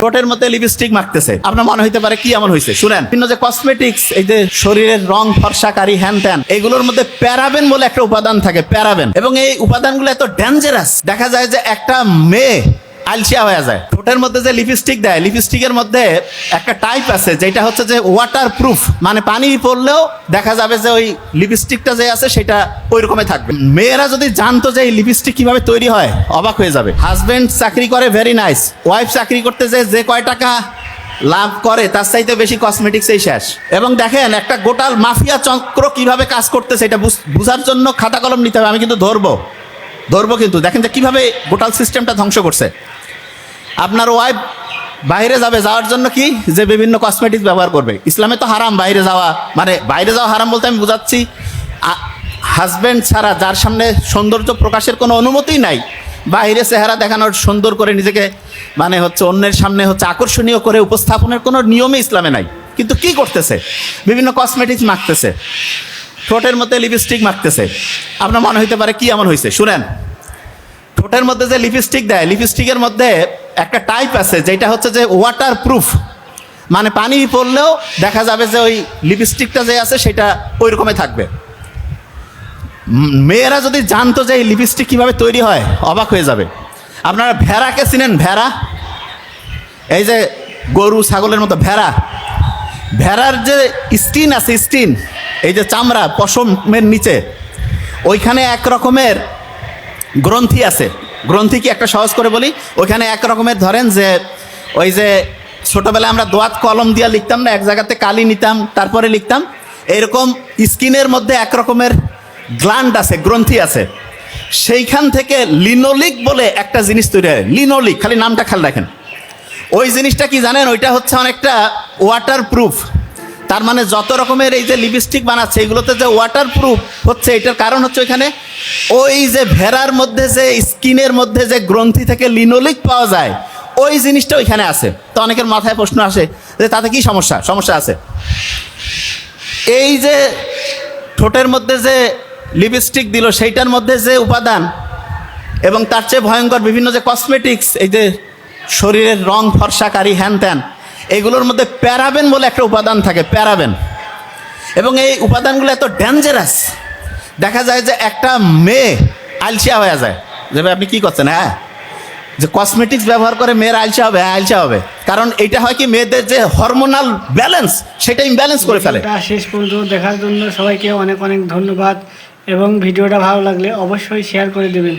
ঠোঁটের মধ্যে লিপস্টিক মাখতেছে। আপনার মনে হইতে পারে কি এমন হয়েছে, শুনেন। বিভিন্ন যে কসমেটিক্স, এই যে শরীরের রং ফর্সাকারী হ্যান ত্যান, এগুলোর মধ্যে প্যারাবেন বলে একটা উপাদান থাকে, প্যারাবেন। এবং এই উপাদানগুলো এত ডেঞ্জারাস, দেখা যায় যে একটা মেয়ে আলসিয়া হয়ে যায়। ঠোঁটের মধ্যে যে লিপস্টিক দেয়, লিপস্টিকের মধ্যে একটা টাইপ আছে যেটা হচ্ছে যে ওয়াটার প্রুফ, মানে পানি পড়লেও দেখা যাবে যে ওই লিপস্টিকটা যে আছে সেটা ওই রকমই থাকবে। মেয়েরা যদি জানতো যে এই লিপস্টিক কিভাবে তৈরি হয়, অবাক হয়ে যাবে। হাজবেন্ড চাকরি করে, ভেরি নাইস। ওয়াইফ চাকরি করতে যে কয় টাকা লাভ করে তার চাইতে বেশি কসমেটিক্সেই শেষ। এবং দেখেন একটা গোটাল মাফিয়া চক্র কিভাবে কাজ করতেছে, এটা বুঝার জন্য খাতা কলম নিতে হবে। আমি কিন্তু ধরবো কিন্তু দেখেন যে কিভাবে গোটাল সিস্টেমটা ধ্বংস করছে। আপনার ওয়াইফ বাইরে যাওয়ার জন্য কি যে বিভিন্ন কসমেটিক্স ব্যবহার করবে। ইসলামে তো হারাম বাইরে যাওয়া, মানে বাইরে যাওয়া হারাম বলতে আমি বুঝাচ্ছি হাজব্যান্ড ছাড়া যার সামনে সৌন্দর্য প্রকাশের কোনো অনুমতিই নাই, বাইরে চেহারা দেখানোর, সুন্দর করে নিজেকে মানে হচ্ছে অন্যের সামনে হচ্ছে আকর্ষণীয় করে উপস্থাপনের কোনো নিয়মই ইসলামে নাই। কিন্তু কি করতেছে, বিভিন্ন কসমেটিক্স মাখতেছে, ঠোঁটের মধ্যে লিপস্টিক মাখতেছে। আপনার মনে হইতে পারে কি এমন হয়েছে, শুনেন। ঠোঁটের মধ্যে যে লিপস্টিক দেয়, লিপস্টিকের মধ্যে একটা টাইপ আছে যেটা হচ্ছে যে ওয়াটার প্রুফ, মানে পানি পড়লেও দেখা যাবে যে ওই লিপস্টিকটা যে আছে সেটা ওই রকমই থাকবে। মেয়েরা যদি জানতো যে এই লিপস্টিক কিভাবে তৈরি হয়, অবাক হয়ে যাবে। আপনারা ভেড়াকে চিনেন? ভেড়া, এই যে গরু ছাগলের মতো ভেড়ার যে স্কিন আছে, স্কিন, এই যে চামড়া পশমের নিচে, ওইখানে এক রকমের গ্রন্থি আছে। গ্রন্থি কি একটা সহজ করে বলি, ওইখানে এক রকমের ধরেন যে ওই যে ছোটোবেলায় আমরা দোয়াত কলম দিয়ে লিখতাম না, এক জায়গাতে কালি নিতাম তারপরে লিখতাম, এরকম স্কিনের মধ্যে এক রকমের গ্ল্যান্ড আছে, গ্রন্থি আছে। সেইখান থেকে লিনোলিক বলে একটা জিনিস তৈরি হয়। লিনোলিক, খালি নামটা খেয়াল রাখেন। ওই জিনিসটা কি জানেন, ওইটা হচ্ছে অনেকটা ওয়াটার প্রুফ। তার মানে যত রকমের এই যে লিপস্টিক বানাচ্ছে এগুলোতে যে ওয়াটার প্রুফ হচ্ছে, এটার কারণ হচ্ছে ওইখানে ওই যে ভেড়ার মধ্যে যে স্কিনের মধ্যে যে গ্রন্থি থেকে লিনোলিক পাওয়া যায়, ওই জিনিসটা ওইখানে আছে। তো অনেকের মাথায় প্রশ্ন আসে যে তাতে কি সমস্যা আছে। এই যে ঠোঁটের মধ্যে যে লিপস্টিক দিল সেইটার মধ্যে যে উপাদান, এবং তার চেয়ে ভয়ঙ্কর বিভিন্ন যে কসমেটিক্স, এই যে শরীরের রং ফর্সাকারী হ্যান ত্যান, এগুলোর মধ্যে প্যারাবেন বলে একটা উপাদান থাকে, প্যারাবেন। এবং এই উপাদানগুলো এত ডেঞ্জারাস, দেখা যায় যে একটা মেয়ে আলসিয়া হয়ে যায়। যে ভাই আপনি কী করছেন, হ্যাঁ যে কসমেটিক্স ব্যবহার করে মেয়েরা আলসিয়া হবে, হ্যাঁ আলসিয়া হবে। কারণ এইটা হয় কি, মেয়েদের যে হরমোনাল ব্যালেন্স সেটা ইমব্যালেন্স করে ফেলে। শেষ পর্যন্ত দেখার জন্য সবাইকে অনেক অনেক ধন্যবাদ, এবং ভিডিওটা ভালো লাগলে অবশ্যই শেয়ার করে দেবেন।